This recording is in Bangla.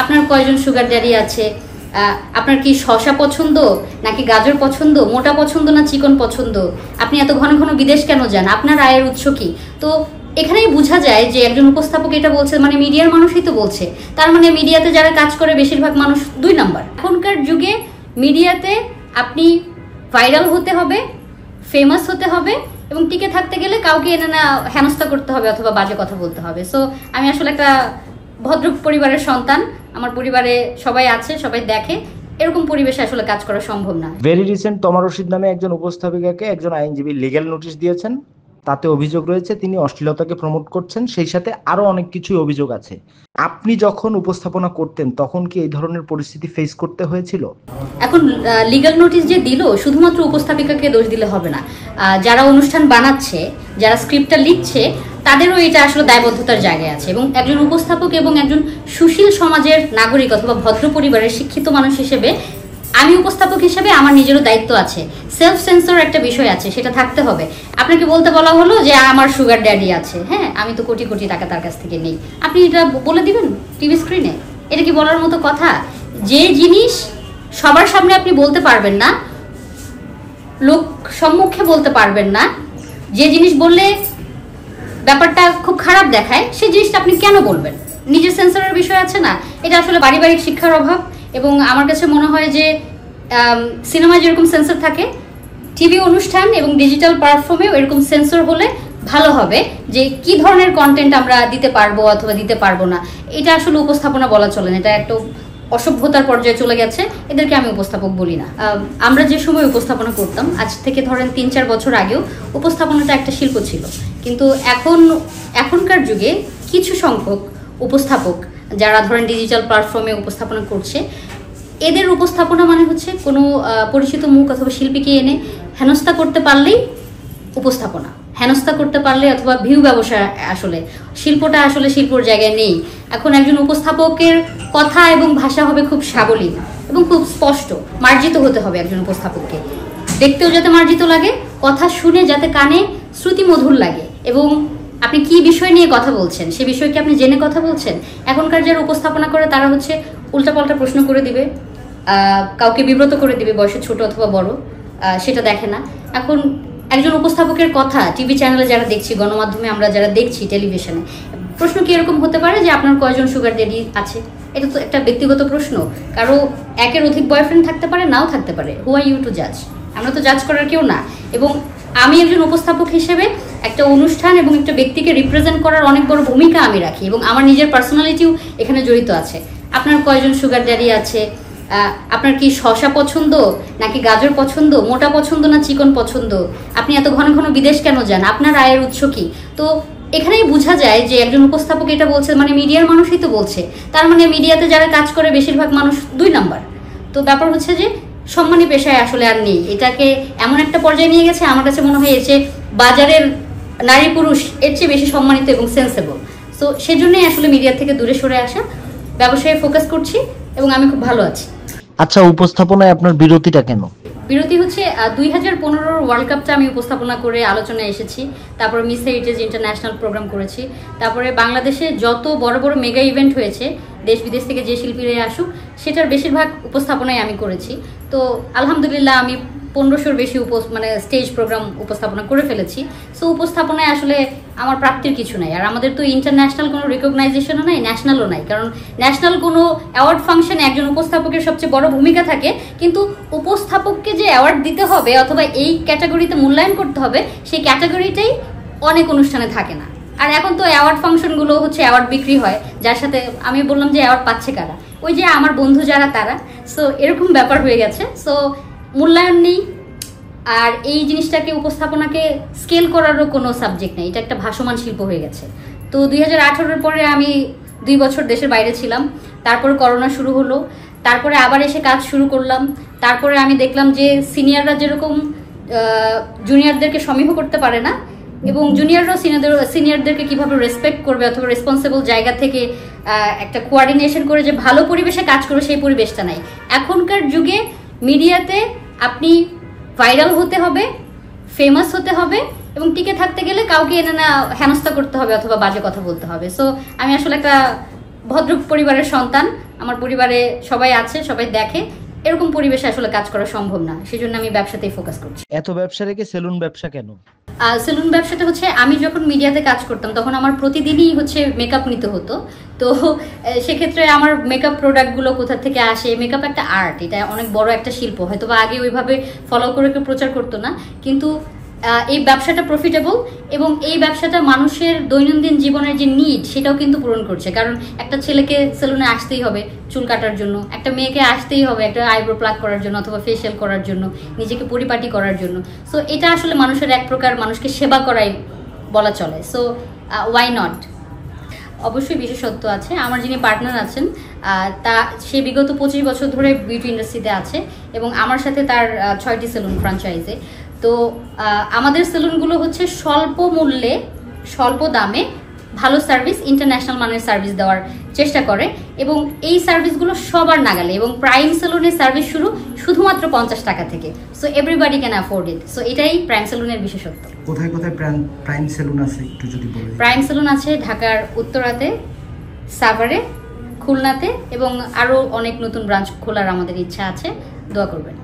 আপনার কয়জন সুগার ড্যাডি আছে, আপনার কি শসা পছন্দ নাকি গাজর পছন্দ, মোটা পছন্দ না চিকন পছন্দ, আপনি এত ঘন ঘন বিদেশ কেন যান, আপনার আয়ের উৎস কি। তো এখানেই বোঝা যায় যে একজন উপস্থাপক এটা বলছে মানে মিডিয়ার মানুষই তো বলছে, তার মানে মিডিয়াতে যারা কাজ করে বেশিরভাগ মানুষ 2 নাম্বার। এখনকার যুগে মিডিয়াতে আপনি ভাইরাল হতে হবে, ফেমাস হতে হবে এবং টিকে থাকতে গেলে কাউকে এনে না হেনস্থা করতে হবে অথবা বাজে কথা বলতে হবে। সো আমি আসলে একটা ভদ্র পরিবারের সন্তান, আমার পরিবারে সবাই আছে, সবাই দেখে, এরকম পরিবেশে আসলে কাজ করা সম্ভব না। ভেরি রিসেন্ট তমা রশিদ নামে একজন উপস্থাপিকাকে একজন আইনজীবী লিগ্যাল নোটিশ দিয়েছেন। তাতে অভিযোগ রয়েছে তিনি অশ্লীলতাকে প্রমোট করছেন, সেই সাথে আরো অনেক কিছুই অভিযোগ আছে। আপনি যখন উপস্থাপনা করতেন তখন কি এই ধরনের পরিস্থিতি ফেস করতে হয়েছিল? এখন লিগ্যাল নোটিশ যে দিল শুধুমাত্র উপস্থাপিকাকে দোষ দিলে হবে না, যারা অনুষ্ঠান বানাচ্ছে, যারা স্ক্রিপ্টটা লিখছে তাদেরও এটা আসলে দায়বদ্ধতার জায়গায় আছে। এবং একজন উপস্থাপক এবং একজন সুশীল সমাজের নাগরিক অথবা ভদ্র পরিবারের শিক্ষিত মানুষ হিসেবে আমি উপস্থাপক হিসেবে আমার নিজেরও দায়িত্ব আছে, সেলফ সেন্সর একটা বিষয় আছে, সেটা থাকতে হবে। আপনাকে বলতে বলা হলো যে আমার সুগার ড্যাডি আছে, হ্যাঁ আমি তো কোটি কোটি টাকা তার কাছ থেকে নেই, আপনি এটা বলে দিবেন টিভি স্ক্রিনে? এটা কি বলার মতো কথা? যে জিনিস সবার সামনে আপনি বলতে পারবেন না, লোক সম্মুখে বলতে পারবেন না, যে জিনিস বললে ব্যাপারটা খুব খারাপ দেখায়, সেই জিনিসটা আপনি কেন বলবেন? নিজের সেন্সরের বিষয় আছে না? এটা আসলে পারিবারিক শিক্ষার অভাব। এবং আমার কাছে মনে হয় যে সিনেমায় যেরকম সেন্সর থাকে, টিভি অনুষ্ঠান এবং ডিজিটাল প্ল্যাটফর্মেও এরকম সেন্সর হলে ভালো হবে, যে কি ধরনের কন্টেন্ট আমরা দিতে পারবো অথবা দিতে পারবো না। এটা আসলে উপস্থাপনা বলা চলে না, এটা একটা অসভ্যতার পর্যায়ে চলে গেছে, এদেরকে আমি উপস্থাপক বলি না। আমরা যে সময় উপস্থাপনা করতাম, আজ থেকে ধরেন 3-4 বছর আগেও উপস্থাপনাটা একটা শিল্প ছিল, কিন্তু এখনকার যুগে কিছু সংখ্যক উপস্থাপক যারা ধরেন ডিজিটাল প্ল্যাটফর্মে উপস্থাপনা করছে, এদের উপস্থাপনা মানে হচ্ছে কোনো পরিচিত মুখ অথবা শিল্পীকে এনে হেনস্থা করতে পারলেই উপস্থাপনা, হেনস্থা করতে পারলে অথবা ভিউ ব্যবসা, আসলে শিল্পটা আসলে শিল্পর জায়গায় নেই। এখন একজন উপস্থাপকের কথা এবং ভাষা হবে খুব সাবলীল এবং খুব স্পষ্ট, মার্জিত হতে হবে একজন উপস্থাপককে, দেখতেও যাতে মার্জিত লাগে, কথা শুনে যাতে কানে শ্রুতি মধুর লাগে, এবং আপনি কি বিষয় নিয়ে কথা বলছেন সে বিষয়কে আপনি জেনে কথা বলছেন। এখনকার যারা উপস্থাপনা করে তারা হচ্ছে উল্টাপাল্টা প্রশ্ন করে দিবে, কাউকে বিব্রত করে দিবে, বয়সে ছোট অথবা বড়, সেটা দেখে না। এখন একজন উপস্থাপকের কথা টিভি চ্যানেলে যারা দেখছি, গণমাধ্যমে আমরা যারা দেখছি, টেলিভিশনে, প্রশ্ন কি এরকম হতে পারে যে আপনার কয়জন সুগার ড্যাডি আছে? এটা তো একটা ব্যক্তিগত প্রশ্ন, কারো একের অধিক বয়ফ্রেন্ড থাকতে পারে, নাও থাকতে পারে। হু আর ইউ টু জাজ? আমরা তো জাজ করার কেউ না। এবং আমি একজন উপস্থাপক হিসেবে একটা অনুষ্ঠান এবং একটা ব্যক্তিকে রিপ্রেজেন্ট করার অনেক বড় ভূমিকা আমি রাখি, এবং আমার নিজের পার্সোনালিটিও এখানে জড়িত আছে। আপনার কয়জন সুগার ড্যাডি আছে, আপনার কি শসা পছন্দ নাকি গাজর পছন্দ, মোটা পছন্দ না চিকন পছন্দ, আপনি এত ঘন ঘন বিদেশ কেন যান, আপনার আয়ের উৎস কি। তো এখানেই বোঝা যায় যে একজন উপস্থাপক এটা বলছে মানে মিডিয়ার মানুষই তো বলছে, তার মানে মিডিয়াতে যারা কাজ করে বেশিরভাগ মানুষ 2 নাম্বার। তো ব্যাপার হচ্ছে যে সম্মানী পেশায় আসলে আর নেই, এটাকে এমন একটা পর্যায়ে নিয়ে গেছে, আমার কাছে মনে হয় এর চেয়ে বাজারের নারী পুরুষ এর চেয়ে বেশি সম্মানিত এবং সেন্সেবল। সো সেজন্যই আসলে মিডিয়া থেকে দূরে সরে আসা, ব্যবসায় ফোকাস করছি এবং আমি খুব ভালো আছি। আচ্ছা, উপস্থাপনায় আপনার বিরতিটা কেন? বিরতি হচ্ছে 2015 ওয়ার্ল্ড কাপটা আমি উপস্থাপনা করে আলোচনায় এসেছি, তারপরে মিস হেরিটেজ ইন্টারন্যাশনাল প্রোগ্রাম করেছি, তারপরে বাংলাদেশে যত বড় বড় মেগা ইভেন্ট হয়েছে দেশ বিদেশ থেকে যে শিল্পীরা আসুক সেটার বেশিরভাগ উপস্থাপনাই আমি করেছি। তো আলহামদুলিল্লাহ আমি 1500-র বেশি স্টেজ প্রোগ্রাম উপস্থাপনা করে ফেলেছি। সো উপস্থাপনায় আসলে আমার প্রাপ্তির কিছু নাই। আর আমাদের তো ইন্টারন্যাশনাল কোনো রিকগনাইজেশনও নাই, ন্যাশনালও নাই, কারণ ন্যাশনাল কোনো অ্যাওয়ার্ড ফাংশনে একজন উপস্থাপকের সবচেয়ে বড় ভূমিকা থাকে, কিন্তু উপস্থাপককে যে অ্যাওয়ার্ড দিতে হবে অথবা এই ক্যাটাগরিতে মূল্যায়ন করতে হবে সেই ক্যাটাগরিটাই অনেক অনুষ্ঠানে থাকে না। আর এখন তো অ্যাওয়ার্ড ফাংশনগুলো হচ্ছে অ্যাওয়ার্ড বিক্রি হয়, যার সাথে আমি বললাম যে অ্যাওয়ার্ড পাচ্ছে কারা, ওই যে আমার বন্ধু যারা তারা। সো এরকম ব্যাপার হয়ে গেছে, সো মূল্যায়ন নেই। আর এই জিনিসটাকে উপস্থাপনাকে স্কেল করারও কোনো সাবজেক্ট নেই, এটা একটা ভাসমান শিল্প হয়ে গেছে। তো 2018-এর পরে আমি 2 বছর দেশের বাইরে ছিলাম, তারপরে করোনা শুরু হলো, তারপরে আবার এসে কাজ শুরু করলাম। তারপরে আমি দেখলাম যে সিনিয়ররা যেরকম জুনিয়রদেরকে সমীহ করতে পারে না, এবং জুনিয়ররাও সিনিয়রদেরকে কিভাবে রেসপেক্ট করবে অথবা রেসপন্সিবল জায়গা থেকে একটা কোঅর্ডিনেশন করে যে ভালো পরিবেশে কাজ করবে, সেই পরিবেশটা নাই। এখনকার যুগে মিডিয়াতে আপনি ভাইরাল হতে হবে, ফেমাস হতে হবে এবং টিকে থাকতে গেলে কাউকে এনে না হেনস্থা করতে হবে অথবা বাজে কথা বলতে হবে। সো আমি আসলে একটা ভদ্র পরিবারের সন্তান, আমার পরিবারে সবাই আছে, সবাই দেখে, এরকম পরিবেশে আসলে কাজ করা সম্ভব না, সেজন্য আমি ব্যবসাতেই ফোকাস করছি। এত ব্যবসা রেখে সেলুন ব্যবসা কেন? সেলুন ব্যবসাটা হচ্ছে, আমি যখন মিডিয়াতে কাজ করতাম তখন আমার প্রতিদিনই হচ্ছে মেকআপ নিতে হতো। তো সেক্ষেত্রে আমার মেকআপ প্রোডাক্টগুলো কোথা থেকে আসে, মেকআপ একটা আর্ট, এটা অনেক বড় একটা শিল্প, হয়তো বা আগে ওইভাবে ফলো করে কেউ প্রচার করতো না, কিন্তু এই ব্যবসাটা প্রফিটেবল এবং এই ব্যবসাটা মানুষের দৈনন্দিন জীবনের যে নিড সেটাও কিন্তু পূরণ করছে। কারণ একটা ছেলেকে সেলুনে আসতেই হবে চুল কাটার জন্য, একটা মেয়েকে আসতেই হবে একটা আইব্রো প্লাক করার জন্য অথবা ফেশিয়াল করার জন্য, নিজেকে পরিপাটি করার জন্য। সো এটা আসলে মানুষের এক প্রকার মানুষকে সেবা করাই বলা চলে। So why not. অবশ্যই বিশেষত্ব আছে। আমার যিনি পার্টনার আছেন তা সে বিগত 25 বছর ধরে বিউটি ইন্ডাস্ট্রিতে আছে এবং আমার সাথে তার 6টি সেলুন ফ্র্যাঞ্চাইজে। তো আমাদের সেলুনগুলো হচ্ছে স্বল্প মূল্যে স্বল্প দামে ভালো সার্ভিস, ইন্টারন্যাশনাল মানের সার্ভিস দেওয়ার চেষ্টা করে এবং এই সার্ভিসগুলো সবার নাগালে। এবং প্রাইম সেলুনের সার্ভিস শুধুমাত্র 50 টাকা থেকে। So everybody can afford it. So এটাই প্রাইম সেলুনের বিশেষত্ব। কোথায় কোথায় প্রাইম সেলুন আছে একটু যদি বলেন? প্রাইম সেলুন আছে ঢাকার উত্তরাতে, সাভারে, খুলনাতে এবং আরও অনেক নতুন ব্রাঞ্চ খোলার আমাদের ইচ্ছা আছে। দোয়া করবেন।